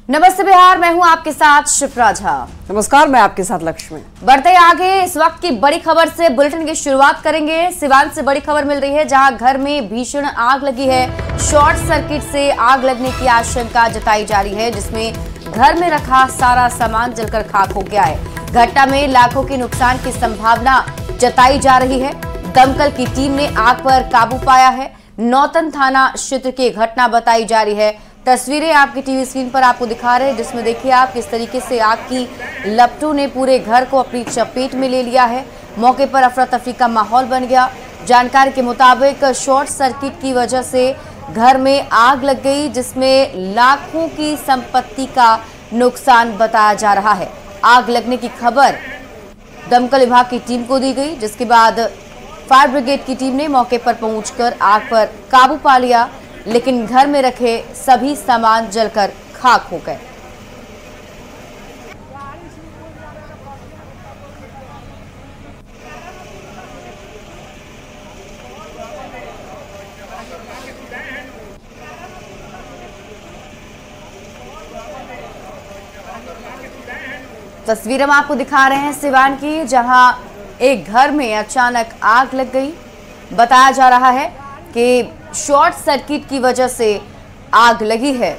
नमस्ते बिहार, मैं हूं आपके साथ शिप्रा झा। नमस्कार, मैं आपके साथ लक्ष्मी। बढ़ते आगे इस वक्त की बड़ी खबर से बुलेटिन की शुरुआत करेंगे। सिवान से बड़ी खबर मिल रही है, जहां घर में भीषण आग लगी है। शॉर्ट सर्किट से आग लगने की आशंका जताई जा रही है, जिसमें घर में रखा सारा सामान जलकर खाक हो गया है। घटना में लाखों के नुकसान की संभावना जताई जा रही है। दमकल की टीम ने आग पर काबू पाया है। नौतन थाना क्षेत्र की घटना बताई जा रही है। तस्वीरें आपकी टीवी स्क्रीन पर आपको दिखा रहे हैं, जिसमें देखिए आप किस तरीके से आग की लपटों ने पूरे घर को अपनी चपेट में ले लिया है। मौके पर अफरा तफरी का माहौल बन गया। जानकारी के मुताबिक शॉर्ट सर्किट की वजह से घर में आग लग गई, जिसमें लाखों की संपत्ति का नुकसान बताया जा रहा है। आग लगने की खबर दमकल विभाग की टीम को दी गई, जिसके बाद फायर ब्रिगेड की टीम ने मौके पर पहुंचकर आग पर काबू पा लिया, लेकिन घर में रखे सभी सामान जलकर खाक हो गए। तस्वीर हम आपको दिखा रहे हैं सिवान की, जहां एक घर में अचानक आग लग गई। बताया जा रहा है कि शॉर्ट सर्किट की वजह से आग लगी है।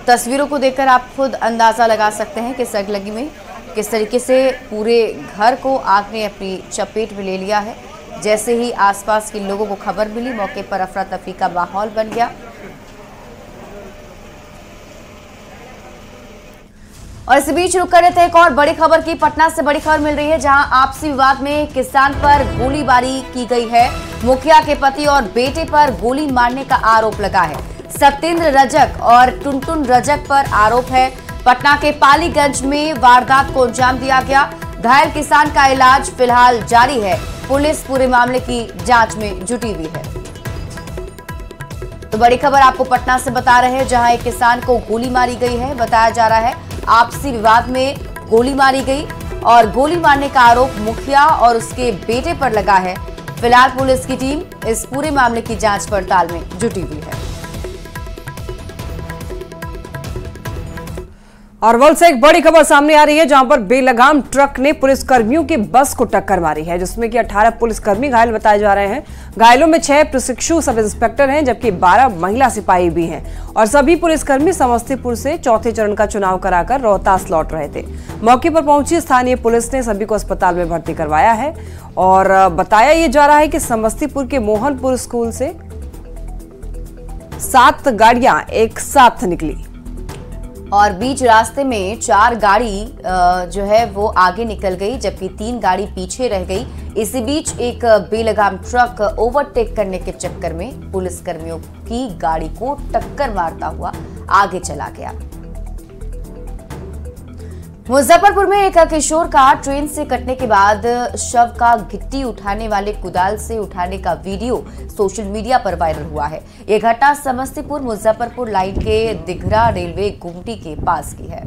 तस्वीरों को देखकर आप खुद अंदाजा लगा सकते हैं कि आगलगी में किस तरीके से पूरे घर को आग ने अपनी चपेट में ले लिया है। जैसे ही आसपास के लोगों को खबर मिली, मौके पर अफरा तफरी का माहौल बन गया। और इस बीच रुक कर रहते एक और बड़ी खबर की। पटना से बड़ी खबर मिल रही है, जहां आपसी विवाद में किसान पर गोलीबारी की गई है। मुखिया के पति और बेटे पर गोली मारने का आरोप लगा है। सत्येंद्र रजक और टुनटुन रजक पर आरोप है। पटना के पालीगंज में वारदात को अंजाम दिया गया। घायल किसान का इलाज फिलहाल जारी है। पुलिस पूरे मामले की जांच में जुटी हुई है। तो बड़ी खबर आपको पटना से बता रहे हैं, जहां एक किसान को गोली मारी गई है। बताया जा रहा है आपसी विवाद में गोली मारी गई और गोली मारने का आरोप मुखिया और उसके बेटे पर लगा है। फिलहाल पुलिस की टीम इस पूरे मामले की जांच पड़ताल में जुटी हुई है। अरवल से एक बड़ी खबर सामने आ रही है, जहां पर बेलगाम ट्रक ने पुलिस कर्मियों की बस को टक्कर मारी है, जिसमें कि 18 पुलिसकर्मी घायल बताए जा रहे हैं। घायलों में 6 प्रशिक्षु सब इंस्पेक्टर हैं, जबकि 12 महिला सिपाही भी हैं। और सभी पुलिसकर्मी समस्तीपुर से चौथे चरण का चुनाव कराकर रोहतास लौट रहे थे। मौके पर पहुंची स्थानीय पुलिस ने सभी को अस्पताल में भर्ती करवाया है। और बताया ये जा रहा है कि समस्तीपुर के मोहनपुर स्कूल से 7 गाड़ियां एक साथ निकली और बीच रास्ते में 4 गाड़ी जो है वो आगे निकल गई, जबकि 3 गाड़ी पीछे रह गई। इसी बीच एक बेलगाम ट्रक ओवरटेक करने के चक्कर में पुलिसकर्मियों की गाड़ी को टक्कर मारता हुआ आगे चला गया। मुजफ्फरपुर में एक किशोर का ट्रेन से कटने के बाद शव का गिट्टी उठाने वाले कुदाल से उठाने का वीडियो सोशल मीडिया पर वायरल हुआ है। यह घटना समस्तीपुर मुजफ्फरपुर लाइन के दिघरा रेलवे गुमटी के पास की है।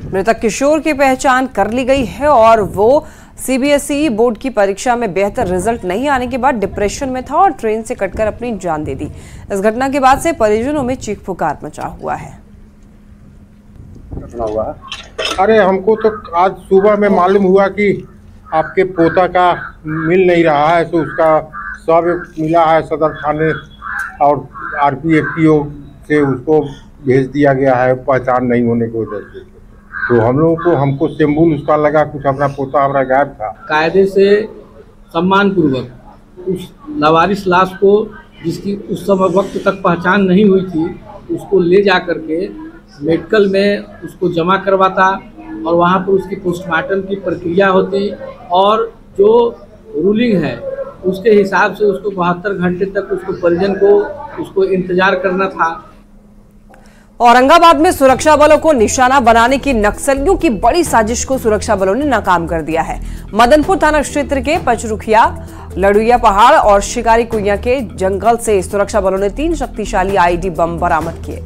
मृतक किशोर की पहचान कर ली गई है और वो सीबीएसई बोर्ड की परीक्षा में बेहतर रिजल्ट नहीं आने के बाद डिप्रेशन में था और ट्रेन से कटकर अपनी जान दे दी। इस घटना के बाद से परिजनों में चीख पुकार मचा हुआ है। अरे हमको तो आज सुबह में मालूम हुआ कि आपके पोता का मिल नहीं रहा है, तो उसका शव मिला है सदर थाने और आरपीएफटीओ से उसको भेज दिया गया है पहचान नहीं होने की वजह से। तो हम लोगों को हमको सिंबल उसका लगा, कुछ अपना पोता हमारा गायब था। कायदे से सम्मान पूर्वक उस लावारिस लाश को, जिसकी उस समय वक्त तक पहचान नहीं हुई थी, उसको ले जा करके मेडिकल में उसको जमा करवाता और वहाँ पर उसकी पोस्टमार्टम की प्रक्रिया होती और जो रूलिंग है उसके हिसाब से उसको 72 घंटे तक उसको परिजन को उसको इंतजार करना था। औरंगाबाद में सुरक्षा बलों को निशाना बनाने की नक्सलियों की बड़ी साजिश को सुरक्षा बलों ने नाकाम कर दिया है। मदनपुर थाना क्षेत्र के पचरुखिया, लड़ुइया पहाड़ और शिकारी कुइया के जंगल से सुरक्षा बलों ने 3 शक्तिशाली आईडी बम बरामद किए,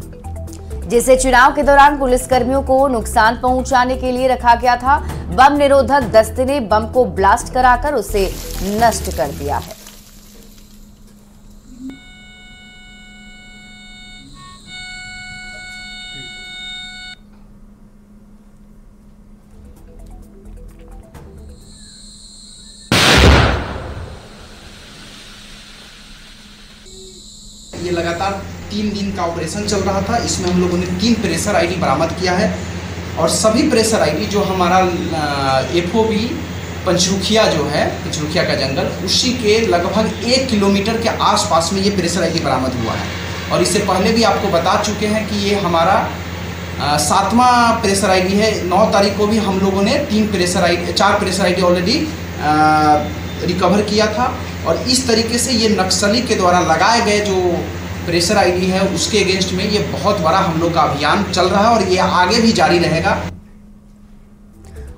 जिसे चुनाव के दौरान पुलिसकर्मियों को नुकसान पहुंचाने के लिए रखा गया था। बम निरोधक दस्ते ने बम को ब्लास्ट कराकर उसे नष्ट कर दिया है। लगातार 3 दिन का ऑपरेशन चल रहा था। इसमें हम लोगों ने 3 प्रेशर आईडी बरामद किया है और सभी प्रेशर आईडी जो हमारा FOB पंचरुखिया जो है, पंचरुखिया का जंगल, उसी के लगभग 1 किलोमीटर के आसपास में ये प्रेशर आईडी बरामद हुआ है। और इससे पहले भी आपको बता चुके हैं कि ये हमारा 7वां प्रेशर आईडी है। 9 तारीख को भी हम लोगों ने 4 प्रेशर आईडी ऑलरेडी रिकवर किया था। और इस तरीके से ये नक्सली के द्वारा लगाए गए जो प्रेशर आईडी है उसके अगेंस्ट में ये बहुत बड़ा हम लोग का अभियान चल रहा है और ये आगे भी जारी रहेगा।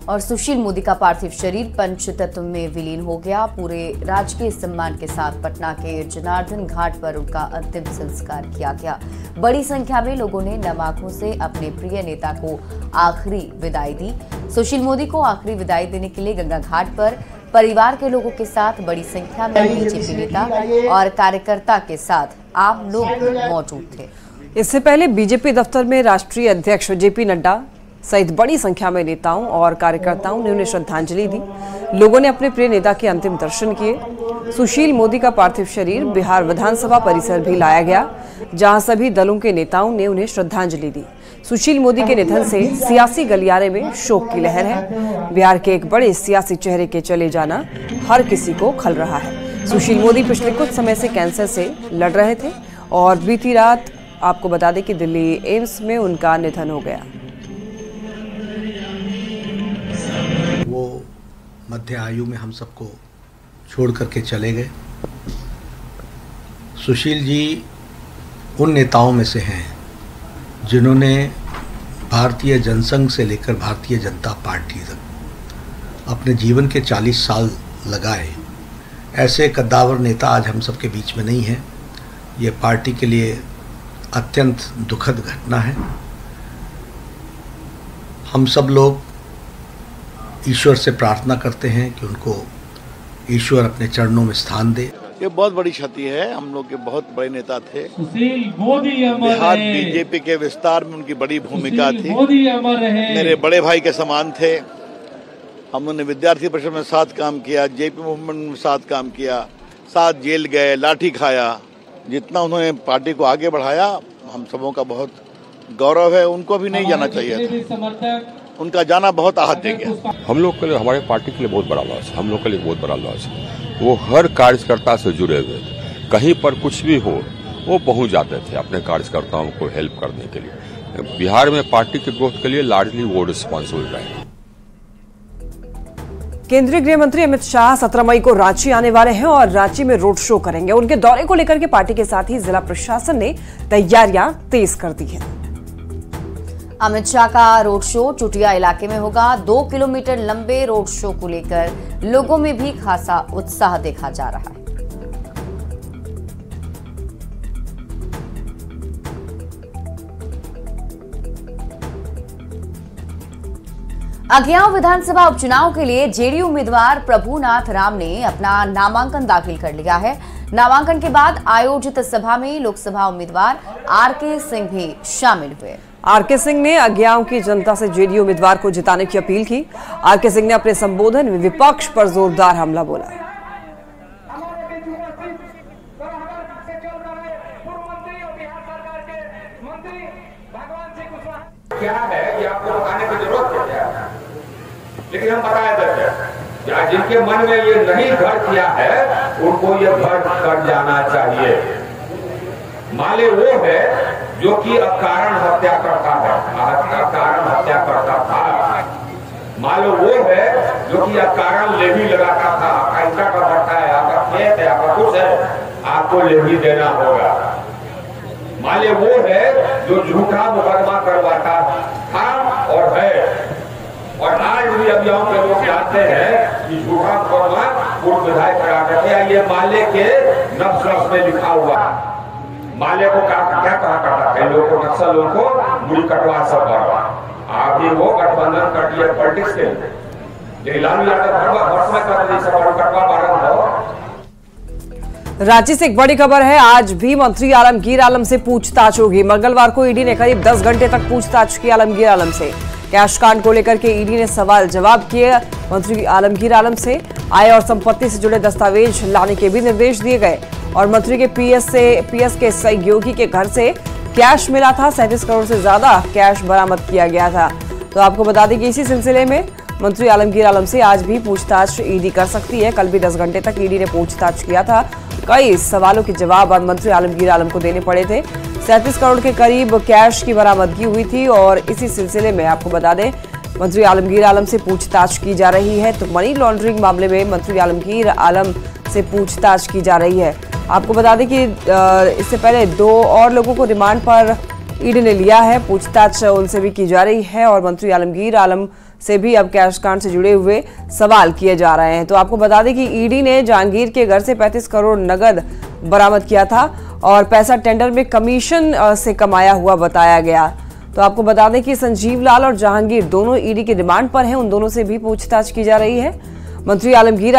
और सुशील मोदी का पार्थिव शरीर पंचतत्व में विलीन हो गया। पूरे राजकीय सम्मान के साथ पटना के जनार्दन घाट पर उनका अंतिम संस्कार किया गया। बड़ी संख्या में लोगों ने नम आंखों से अपने प्रिय नेता को आखिरी विदाई दी। सुशील मोदी को आखिरी विदाई देने के लिए गंगा घाट पर परिवार के लोगों के साथ बड़ी संख्या में बीजेपी नेता और कार्यकर्ता के साथ आम लोग मौजूद थे। इससे पहले बीजेपी दफ्तर में राष्ट्रीय अध्यक्ष JP नड्डा सहित बड़ी संख्या में नेताओं और कार्यकर्ताओं ने उन्हें श्रद्धांजलि दी। लोगों ने अपने प्रिय नेता के अंतिम दर्शन किए। सुशील मोदी का पार्थिव शरीर बिहार विधानसभा परिसर भी लाया गया, जहां सभी दलों के नेताओं ने उन्हें श्रद्धांजलि दी। सुशील मोदी के निधन से सियासी गलियारे में शोक की लहर है। बिहार के एक बड़े सियासी चेहरे के चले जाना हर किसी को खल रहा है। सुशील मोदी पिछले कुछ समय से कैंसर से लड़ रहे थे और बीती रात आपको बता दें कि दिल्ली एम्स में उनका निधन हो गया। वो मध्य आयु में हम सबको छोड़ करके चले गए। सुशील जी उन नेताओं में से हैं जिन्होंने भारतीय जनसंघ से लेकर भारतीय जनता पार्टी तक अपने जीवन के 40 साल लगाए। ऐसे कद्दावर नेता आज हम सबके बीच में नहीं हैं। ये पार्टी के लिए अत्यंत दुखद घटना है। हम सब लोग ईश्वर से प्रार्थना करते हैं कि उनको ईश्वर अपने चरणों में स्थान दे। ये बहुत बड़ी क्षति है। हम लोग के बहुत बड़े नेता थे। सुशील मोदी बिहार बीजेपी के विस्तार में उनकी बड़ी भूमिका थी। मोदी अमर रहे। मेरे बड़े भाई के समान थे। हम उन्होंने विद्यार्थी परिषद में साथ काम किया, JP मूवमेंट में साथ काम किया, साथ जेल गए, लाठी खाया। जितना उन्होंने पार्टी को आगे बढ़ाया हम सबों का बहुत गौरव है। उनको भी नहीं जाना चाहिए था। उनका जाना बहुत आहत दे गया। हम लोग के लिए, हमारे पार्टी के लिए बहुत बड़ा लॉस है। हम लोग के लिए बहुत बड़ा लॉस है। वो हर कार्यकर्ता से जुड़े हुए थे। कहीं पर कुछ भी हो वो पहुंच जाते थे अपने कार्यकर्ताओं को हेल्प करने के लिए। बिहार में पार्टी के ग्रोथ के लिए लार्जली वो रिस्पॉन्सिबल रहे। केंद्रीय गृह मंत्री अमित शाह 17 मई को रांची आने वाले हैं और रांची में रोड शो करेंगे। उनके दौरे को लेकर के पार्टी के साथ ही जिला प्रशासन ने तैयारियां तेज कर दी हैं। अमित शाह का रोड शो चुटिया इलाके में होगा। 2 किलोमीटर लंबे रोड शो को लेकर लोगों में भी खासा उत्साह देखा जा रहा है। अगियाव विधानसभा उपचुनाव के लिए जेडीयू उम्मीदवार प्रभुनाथ राम ने अपना नामांकन दाखिल कर लिया है। नामांकन के बाद आयोजित सभा में लोकसभा उम्मीदवार RK सिंह भी शामिल हुए। RK सिंह ने अगियाव की जनता से जेडीयू उम्मीदवार को जिताने की अपील की। RK सिंह ने अपने संबोधन में विपक्ष पर जोरदार हमला बोला। क्या है ये आपको बताने की जरूरत क्या है, लेकिन हम बताए देते हैं जिनके मन में ये नहीं घर किया है उनको ये घर कर जाना चाहिए। माले वो है जो कि अकारण हत्या करता है, अकारण हत्या करता था। मालो वो है जो कि अकारण लेवी लगाता था। कैसा का भट्टा है, आपका खेत है, आपका कुछ है, आपको लेवी देना होगा। माले वो है जो झूठा मुकदमा करवाता था और है, और आज भी अभियान के लोग चाहते हैं कि झूठा मुकदमा पूर्व विधायक कराते थे। ये माले के नफ्स में लिखा हुआ। माले को क्या कहा करता है, लोगों को, नक्सलों को मुड़ी कटवा सब करवा। अभी वो गठबंधन कर दिया पॉलिटिक्स के लिए। लालू यादव कटवा बारह हो। रांची से एक बड़ी खबर है। आज भी मंत्री आलमगीर आलम से पूछताछ होगी। मंगलवार को ईडी ने करीब 10 घंटे तक पूछताछ की आलमगीर आलम से। कैश कांड को लेकर के ईडी ने सवाल जवाब किए। मंत्री आलमगीर आलम से आय और संपत्ति से जुड़े दस्तावेज लाने के भी निर्देश दिए गए। और मंत्री के पीएस के सहयोगी के घर से कैश मिला था। 37 करोड़ से ज्यादा कैश बरामद किया गया था। तो आपको बता दें कि इसी सिलसिले में मंत्री आलमगीर आलम से आज भी पूछताछ ईडी कर सकती है। कल भी 10 घंटे तक ईडी ने पूछताछ किया था। कई सवालों के जवाब अब मंत्री आलमगीर आलम को देने पड़े थे। 37 करोड़ के करीब कैश की बरामदगी हुई थी और इसी सिलसिले में आपको बता दें मंत्री आलमगीर आलम से पूछताछ की जा रही है। तो मनी लॉन्ड्रिंग मामले में मंत्री आलमगीर आलम से पूछताछ की जा रही है। आपको बता दें कि इससे पहले 2 और लोगों को रिमांड पर ईडी ने लिया है। पूछताछ उनसे भी की जा रही है और मंत्री आलमगीर आलम से भी अब कैश कांड से जुड़े हुए सवाल किए जा रहे हैं। तो आपको बता दें कि ईडी ने जहांगीर के घर से 35 करोड़ नगद बरामद किया था और पैसा टेंडर में कमीशन से कमाया हुआ बताया गया। तो आपको बता दें कि संजीव लाल और जहांगीर दोनों ईडी के रिमांड पर हैं। उन दोनों से भी पूछताछ की जा रही है। मंत्री आलमगीर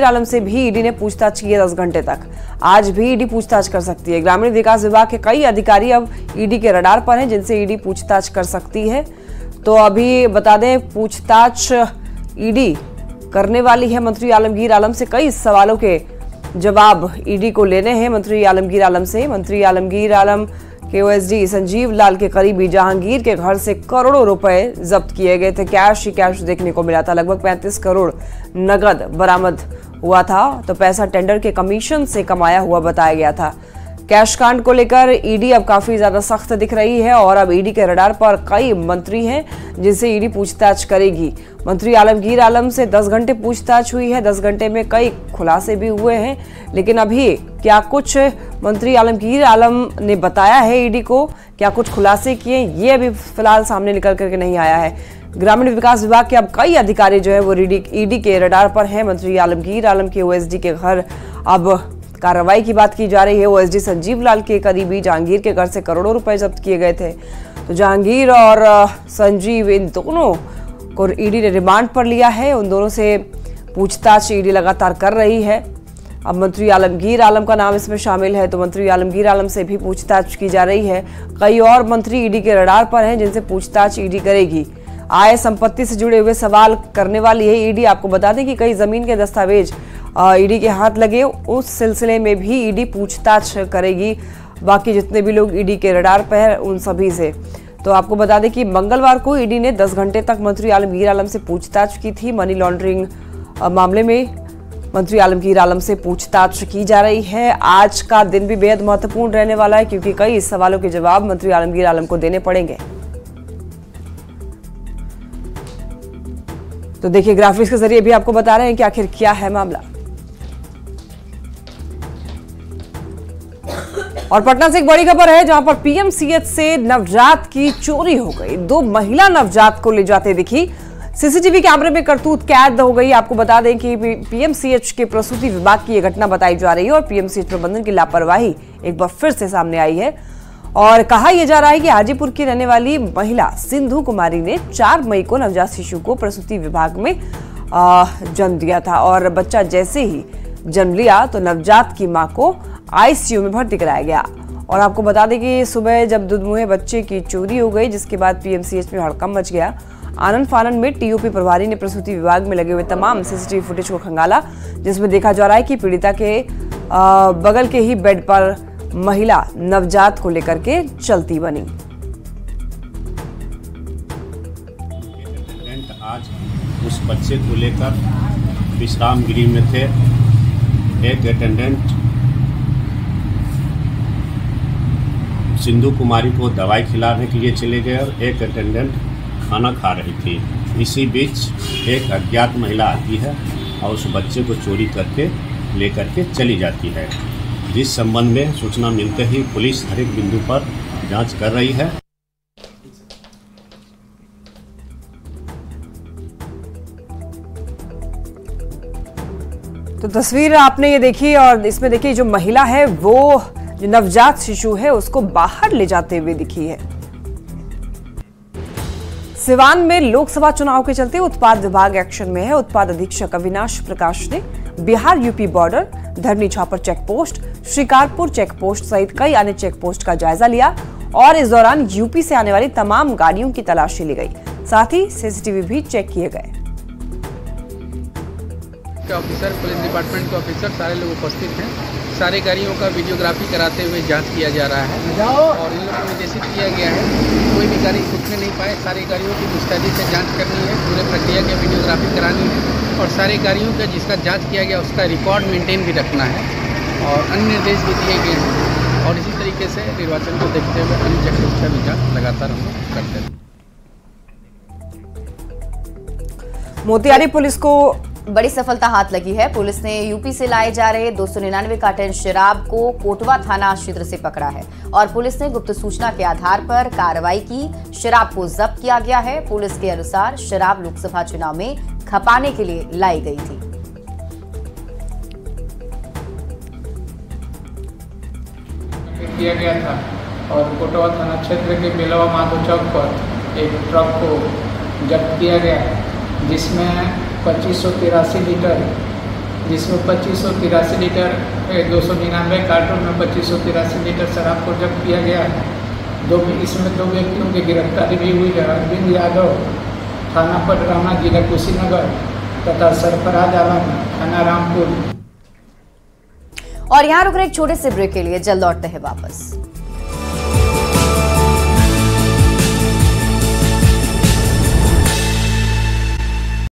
आलम से भी ईडी ने पूछताछ की है 10 घंटे तक। आज भी ईडी पूछताछ कर सकती है। ग्रामीण विकास विभाग के कई अधिकारी अब ईडी के रडार पर हैं जिनसे ईडी पूछताछ कर सकती है। तो अभी बता दें पूछताछ ईडी करने वाली है मंत्री आलमगीर आलम से। कई सवालों के जवाब ईडी को लेने हैं मंत्री आलमगीर आलम से। मंत्री आलमगीर आलम के ओएसडी संजीव लाल के करीबी जहांगीर के घर से करोड़ों रुपए जब्त किए गए थे। कैश ही कैश देखने को मिला था। लगभग 35 करोड़ नगद बरामद हुआ था। तो पैसा टेंडर के कमीशन से कमाया हुआ बताया गया था। कैश कांड को लेकर ईडी अब काफी ज्यादा सख्त दिख रही है और अब ईडी के रडार पर कई मंत्री हैं जिनसे ईडी पूछताछ करेगी। मंत्री आलमगीर आलम से 10 घंटे पूछताछ हुई है। 10 घंटे में कई खुलासे भी हुए हैं। लेकिन अभी क्या कुछ मंत्री आलमगीर आलम ने बताया है ईडी को, क्या कुछ खुलासे किए, ये अभी फिलहाल सामने निकल करके नहीं आया है। ग्रामीण विकास विभाग के अब कई अधिकारी जो है वो ईडी के रडार पर हैं। मंत्री आलमगीर आलम के ओएसडी के घर अब कार्रवाई की बात की जा रही है। ओएसडी संजीव लाल के करीबी जहांगीर के घर से करोड़ों रुपए जब्त किए गए थे। तो जहांगीर और संजीव इन दोनों को ईडी ने रिमांड पर लिया है। उन दोनों से पूछताछ ईडी लगातार कर रही है। अब मंत्री आलमगीर आलम का नाम इसमें शामिल है। तो मंत्री आलमगीर आलम से भी पूछताछ की जा रही है। कई और मंत्री ईडी के रडार पर हैं जिनसे पूछताछ ईडी करेगी। आय संपत्ति से जुड़े हुए सवाल करने वाली है ईडी। आपको बता दें कि कई जमीन के दस्तावेज ईडी के हाथ लगे, उस सिलसिले में भी ईडी पूछताछ करेगी। बाकी जितने भी लोग ईडी के रडार पर हैं उन सभी से। तो आपको बता दें कि मंगलवार को ईडी ने 10 घंटे तक मंत्री आलमगीर आलम से पूछताछ की थी। मनी लॉन्ड्रिंग मामले में मंत्री आलमगीर आलम से पूछताछ की जा रही है। आज का दिन भी बेहद महत्वपूर्ण रहने वाला है क्योंकि कई सवालों के जवाब मंत्री आलमगीर आलम को देने पड़ेंगे। तो देखिए ग्राफिक्स के जरिए भी आपको बता रहे हैं कि आखिर क्या है मामला। और पटना से एक बड़ी खबर है जहां पर पीएमसीएच से नवजात की चोरी हो गई। 2 महिला नवजात को ले जाते दिखी। सीसीटीवी कैमरे में करतूत कैद हो गई। आपको बता दें कि पीएमसीएच के प्रसूति विभाग की यह घटना बताई जा रही है और पीएमसीएच प्रबंधन की लापरवाही एक बार फिर से सामने आई है। और कहा यह जा रहा है कि हाजीपुर की रहने वाली महिला सिंधु कुमारी ने 4 मई को नवजात शिशु को प्रसूति विभाग में जन्म दिया था और बच्चा जैसे ही जन्म लिया तो नवजात की मां को आईसीयू में भर्ती कराया गया। और आपको बता दें कि सुबह जब दुधमुहे बच्चे की चोरी हो गई जिसके बाद पीएमसीएच में हड़कंप मच गया। आनंद फानन में टीओपी प्रभारी ने प्रसूति विभाग में लगे हुए तमाम सीसीटीवी फुटेज को खंगाला जिसमें देखा जा रहा है कि पीड़िता के बगल के ही बेड पर महिला नवजात को लेकर के चलती बनी। आज उस बच्चे को लेकर विश्राम गृह में थे। एक अटेंडेंट सिंधु कुमारी को दवाई खिलाने के लिए चले गए और एक अटेंडेंट खाना खा रही थी। इसी बीच एक अज्ञात महिला आती है और उस बच्चे को चोरी करके लेकर के चली जाती है। जिस संबंध में सूचना मिलते ही पुलिस हर एक बिंदु पर जांच कर रही है। तो तस्वीर आपने ये देखी और इसमें देखिए जो महिला है वो जो नवजात शिशु है उसको बाहर ले जाते हुए दिखी है। सिवान में लोकसभा चुनाव के चलते उत्पाद विभाग एक्शन में है। उत्पाद अधीक्षक अविनाश प्रकाश ने Bihar UP border, Dharni Chhapar check post, Shikarpur check post सहित कई अन्य चेक पोस्ट का जायजा लिया और इस दौरान यूपी से आने वाली तमाम गाड़ियों की तलाशी ली गई। साथ ही सीसीटीवी भी चेक किए गए। के ऑफिसर, पुलिस डिपार्टमेंट के ऑफिसर सारे लोग उपस्थित हैं। सारे गाड़ियों का वीडियोग्राफी कराते हुए जांच किया जा रहा है और इन लोगों को निर्देशित किया गया है कोई भी गाड़ी रुकने नहीं पाए। सारी गाड़ियों की मुस्तैदी से जांच करनी है, पूरे प्रक्रिया की वीडियोग्राफी करानी है और सारी गाड़ियों का जिसका जाँच किया गया उसका रिकॉर्ड मेंटेन भी रखना है और अन्य निर्देश भी दिए गए हैं। और इसी तरीके से निर्वाचन को देखते हुए अन्य चेकपोस्ट का भी जाँच लगातार हम लोग करते हैं। मोतिहारी पुलिस को बड़ी सफलता हाथ लगी है। पुलिस ने यूपी से लाए जा रहे 299 कार्टन शराब को कोटवा थाना क्षेत्र से पकड़ा है और पुलिस ने गुप्त सूचना के आधार पर कार्रवाई की। शराब को जब्त किया गया है। पुलिस के अनुसार शराब लोकसभा चुनाव में खपाने के लिए लाई गई थी। किया गया था और कोटवा थाना क्षेत्र के बेलवा माधो चौक पर एक ट्रक को जब्त किया गया जिसमें 2583 लीटर 299 कार्टन में 2583 लीटर शराब को जब्त किया गया है। इसमें 2 व्यक्तियों की गिरफ्तारी भी हुई है। अरविंद यादव थाना पटराना जिला कुशीनगर तथा सरफराज आलम थाना रामपुर। और यहाँ रुक रहे एक छोटे से ब्रेक के लिए, जल्द लौटते हैं वापस।